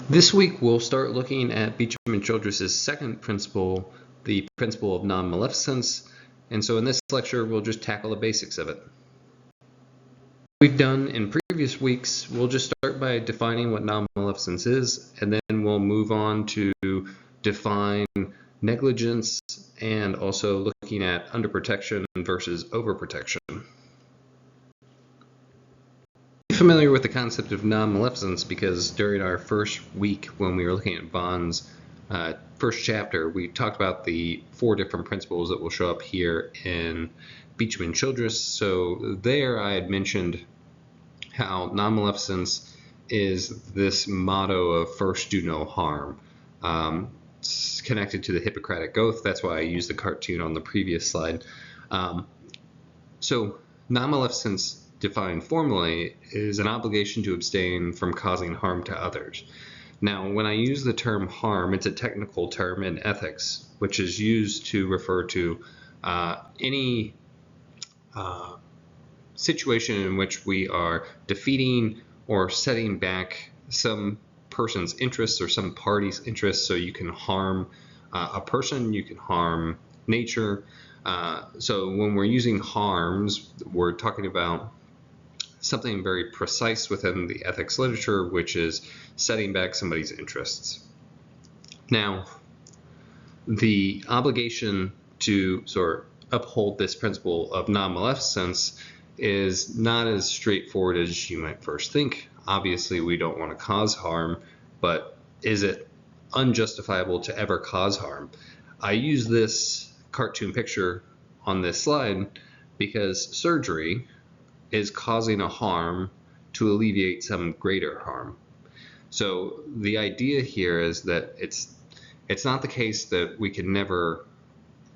This week we'll start looking at Beecham and Childress' second principle, the principle of non-maleficence, and so in this lecture we'll just tackle the basics of it. We've done in previous weeks, we'll just start by defining what non-maleficence is, and then we'll move on to define negligence and also looking at underprotection versus overprotection. Familiar with the concept of non-maleficence because during our first week when we were looking at Vaughn's first chapter, we talked about the 4 different principles that will show up here in Beecham and Childress. So there I had mentioned how non-maleficence is this motto of first do no harm. It's connected to the Hippocratic Oath. That's why I used the cartoon on the previous slide. So non-maleficence defined formally is an obligation to abstain from causing harm to others. Now, when I use the term harm, it's a technical term in ethics, which is used to refer to any situation in which we are defeating or setting back some person's interests or some party's interests. So you can harm a person, you can harm nature. So when we're using harms, we're talking about something very precise within the ethics literature, which is setting back somebody's interests. Now, the obligation to sort of uphold this principle of non-maleficence is not as straightforward as you might first think. Obviously, we don't want to cause harm, but is it unjustifiable to ever cause harm? I use this cartoon picture on this slide because surgery is causing a harm to alleviate some greater harm. So the idea here is that it's not the case that we can never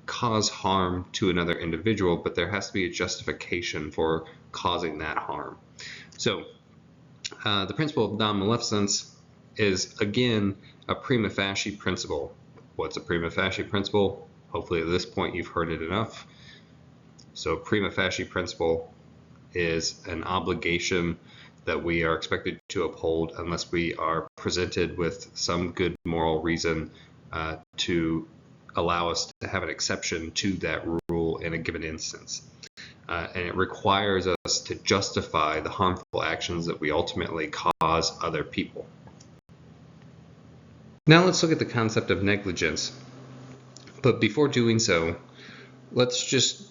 cause harm to another individual, but there has to be a justification for causing that harm. So the principle of non-maleficence is, again, a prima facie principle. What's a prima facie principle? Hopefully at this point you've heard it enough. So prima facie principle is an obligation that we are expected to uphold unless we are presented with some good moral reason to allow us to have an exception to that rule in a given instance. And it requires us to justify the harmful actions that we ultimately cause other people. Now let's look at the concept of negligence. But before doing so, let's just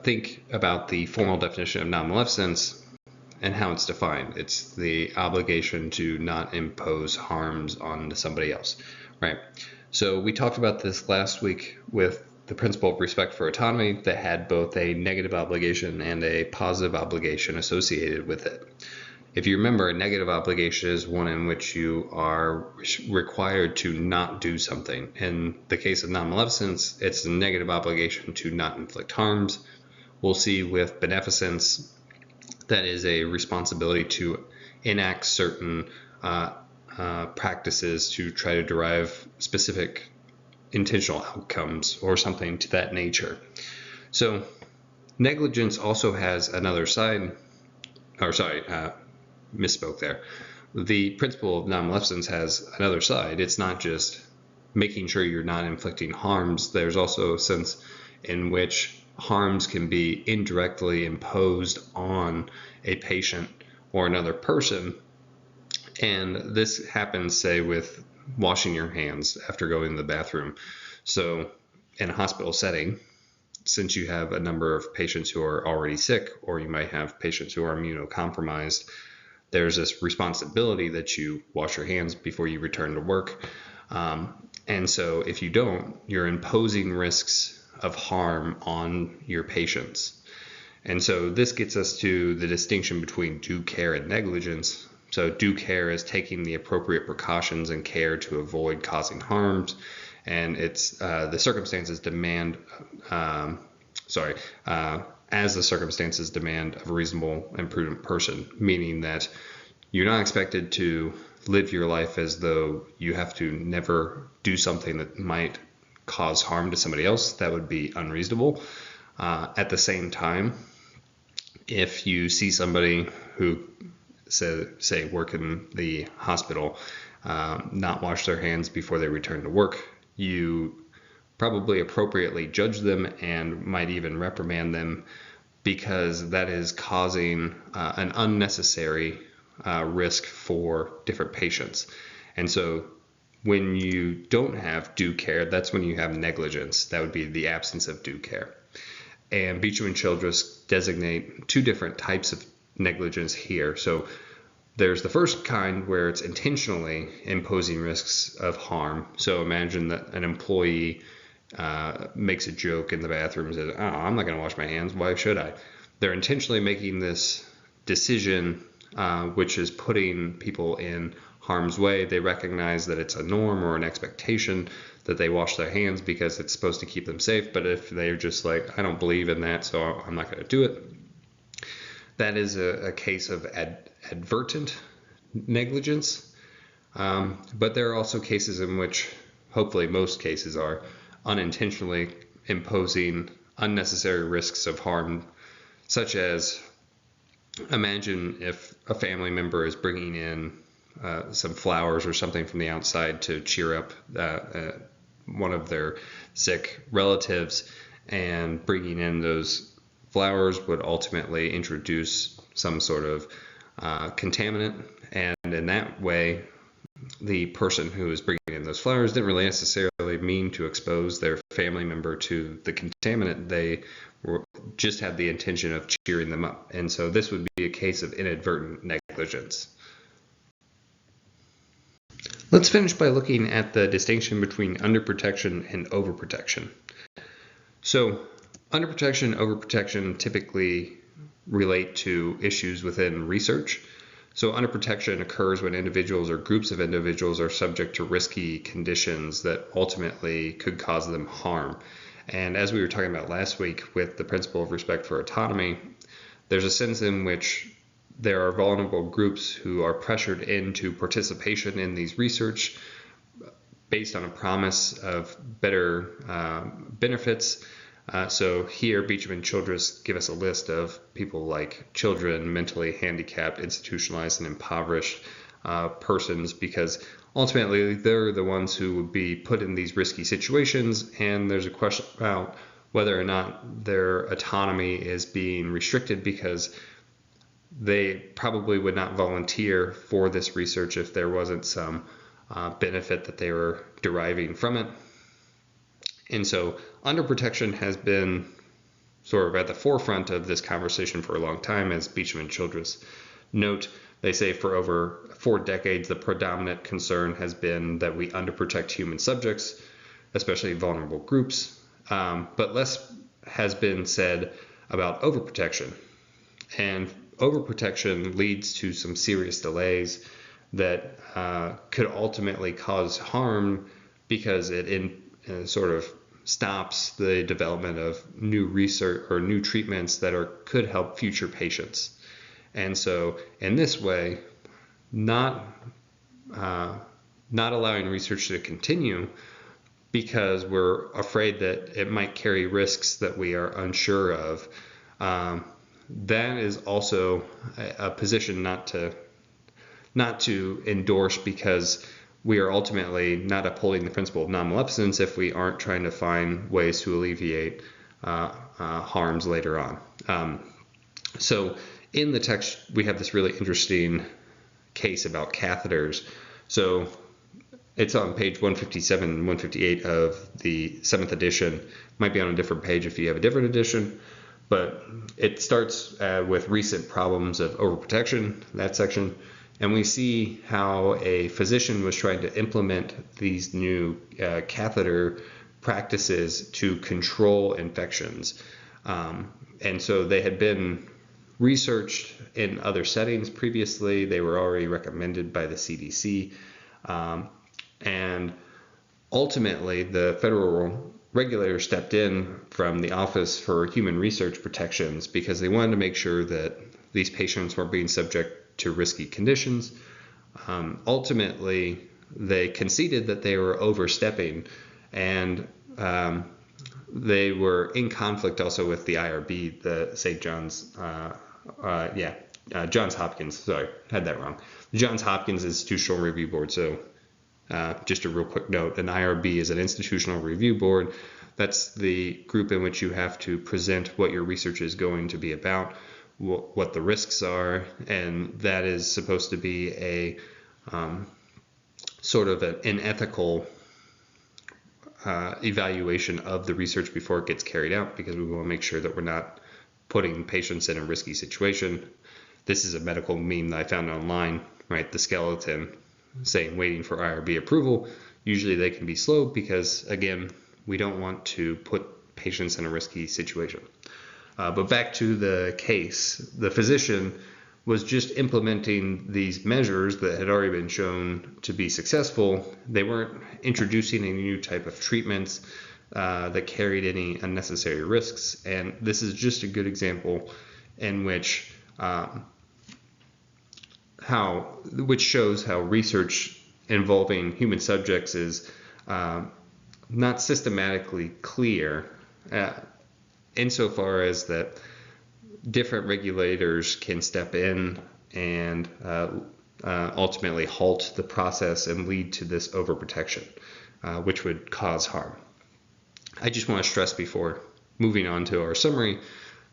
think about the formal definition of non-maleficence and how it's defined. It's the obligation to not impose harms on somebody else, right? So we talked about this last week with the principle of respect for autonomy that had both a negative obligation and a positive obligation associated with it. If you remember, a negative obligation is one in which you are required to not do something. In the case of non-maleficence, it's a negative obligation to not inflict harms. We'll see with beneficence, that is a responsibility to enact certain practices to try to derive specific intentional outcomes or something to that nature. So negligence also has another side, misspoke there. The principle of non-maleficence has another side. It's not just making sure you're not inflicting harms. There's also a sense in which harms can be indirectly imposed on a patient or another person. And this happens, say, with washing your hands after going to the bathroom. So in a hospital setting, since you have a number of patients who are already sick, or you might have patients who are immunocompromised, there's this responsibility that you wash your hands before you return to work. And so if you don't, you're imposing risks of harm on your patients. And so this gets us to the distinction between due care and negligence. So due care is taking the appropriate precautions and care to avoid causing harms. And it's the circumstances demand, as the circumstances demand of a reasonable and prudent person, meaning that you're not expected to live your life as though you have to never do something that might cause harm to somebody else. That would be unreasonable. At the same time, if you see somebody who say work in the hospital not wash their hands before they return to work, you probably appropriately judge them and might even reprimand them, because that is causing an unnecessary risk for different patients. And so when you don't have due care, that's when you have negligence. That would be the absence of due care. And Beecham and Childress designate two different types of negligence here. So there's the first kind where it's intentionally imposing risks of harm. So imagine that an employee makes a joke in the bathroom and says, "Oh, I'm not going to wash my hands. Why should I?" They're intentionally making this decision, which is putting people in harm's way. They recognize that it's a norm or an expectation that they wash their hands because it's supposed to keep them safe. But if they're just like, "I don't believe in that, so I'm not going to do it," that is a case of advertent negligence. But there are also cases in which, hopefully most cases are, unintentionally imposing unnecessary risks of harm, such as, imagine if a family member is bringing in some flowers or something from the outside to cheer up one of their sick relatives, and bringing in those flowers would ultimately introduce some sort of contaminant, and in that way the person who is bringing in those flowers didn't really necessarily mean to expose their family member to the contaminant. They just had the intention of cheering them up. And so this would be a case of inadvertent negligence. Let's finish by looking at the distinction between underprotection and overprotection. So underprotection, overprotection typically relate to issues within research. So underprotection occurs when individuals or groups of individuals are subject to risky conditions that ultimately could cause them harm. And as we were talking about last week with the principle of respect for autonomy, there's a sense in which there are vulnerable groups who are pressured into participation in these research based on a promise of better benefits. So here, Beecham and Childress give us a list of people like children, mentally handicapped, institutionalized, and impoverished persons, because ultimately they're the ones who would be put in these risky situations, and there's a question about whether or not their autonomy is being restricted, because they probably would not volunteer for this research if there wasn't some benefit that they were deriving from it. And so underprotection has been sort of at the forefront of this conversation for a long time, as Beecham and Childress note. They say for over 4 decades, the predominant concern has been that we underprotect human subjects, especially vulnerable groups. But less has been said about overprotection. And overprotection leads to some serious delays that could ultimately cause harm, because it sort of stops the development of new research or new treatments that could help future patients. And so in this way, not allowing research to continue because we're afraid that it might carry risks that we are unsure of, that is also a position not to endorse, because we are ultimately not upholding the principle of non-maleficence if we aren't trying to find ways to alleviate harms later on. So in the text, we have this really interesting case about catheters. So it's on page 157 and 158 of the 7th edition. Might be on a different page if you have a different edition. But it starts with recent problems of overprotection, that section. And we see how a physician was trying to implement these new catheter practices to control infections. And so they had been researched in other settings previously. They were already recommended by the CDC. And ultimately, the federal regulator stepped in from the Office for Human Research Protections, because they wanted to make sure that these patients weren't being subject to risky conditions. Ultimately, they conceded that they were overstepping, and they were in conflict also with the IRB, the St. John's, Johns Hopkins, sorry, had that wrong. The Johns Hopkins Institutional Review Board. So Just a real quick note, an IRB is an institutional review board. That's the group in which you have to present what your research is going to be about, what the risks are, and that is supposed to be a sort of an ethical evaluation of the research before it gets carried out, because we want to make sure that we're not putting patients in a risky situation. This is a medical meme that I found online, right? The skeleton saying waiting for IRB approval. Usually they can be slow because, again, we don't want to put patients in a risky situation. But back to the case, the physician was just implementing these measures that had already been shown to be successful. They weren't introducing any new type of treatments that carried any unnecessary risks. And this is just a good example in which shows how research involving human subjects is not systematically clear, insofar as that different regulators can step in and ultimately halt the process and lead to this overprotection, which would cause harm. I just want to stress before moving on to our summary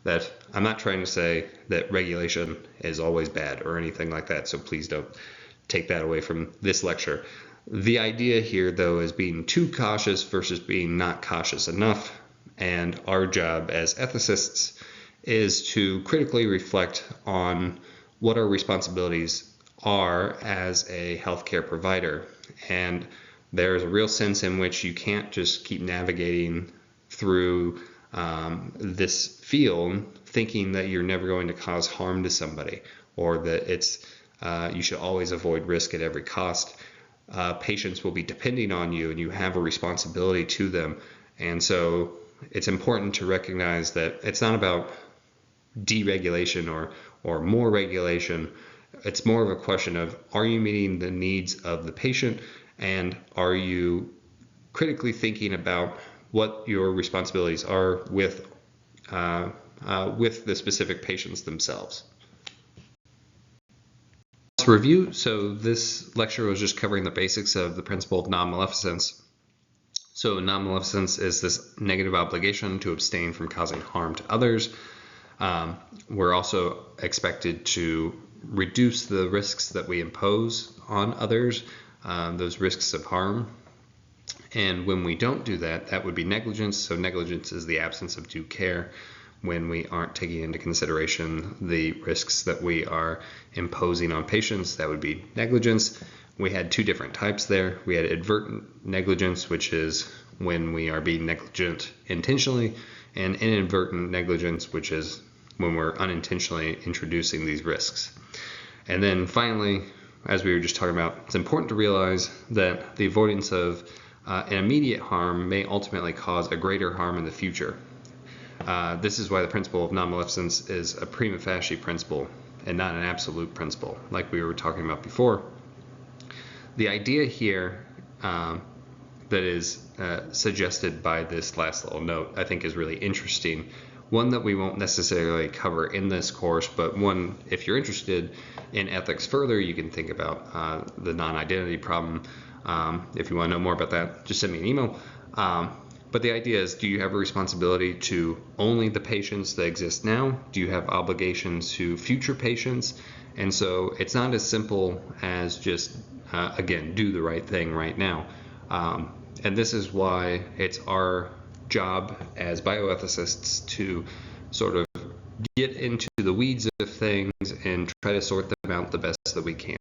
that I'm not trying to say that regulation is always bad or anything like that, so please don't take that away from this lecture. The idea here, though, is being too cautious versus being not cautious enough, and our job as ethicists is to critically reflect on what our responsibilities are as a healthcare provider. And there's a real sense in which you can't just keep navigating through this field thinking that you're never going to cause harm to somebody, or that it's you should always avoid risk at every cost. Patients will be depending on you, and you have a responsibility to them. And so it's important to recognize that it's not about deregulation or more regulation. It's more of a question of, are you meeting the needs of the patient, and are you critically thinking about what your responsibilities are with the specific patients themselves. Let's review. So this lecture was just covering the basics of the principle of non-maleficence. So non-maleficence is this negative obligation to abstain from causing harm to others. We're also expected to reduce the risks that we impose on others, those risks of harm. And when we don't do that, that would be negligence. So negligence is the absence of due care, when we aren't taking into consideration the risks that we are imposing on patients. That would be negligence. We had two different types there. We had advertent negligence, which is when we are being negligent intentionally, and inadvertent negligence, which is when we're unintentionally introducing these risks. And then finally, as we were just talking about, it's important to realize that the avoidance of an immediate harm may ultimately cause a greater harm in the future. This is why the principle of non-maleficence is a prima facie principle and not an absolute principle, like we were talking about before. The idea here that is suggested by this last little note, I think, is really interesting. One that we won't necessarily cover in this course, but one, if you're interested in ethics further, you can think about the non-identity problem. If you want to know more about that, just send me an email. But the idea is, do you have a responsibility to only the patients that exist now? Do you have obligations to future patients? And so it's not as simple as just, again, do the right thing right now. And this is why it's our job as bioethicists to sort of get into the weeds of things and try to sort them out the best that we can.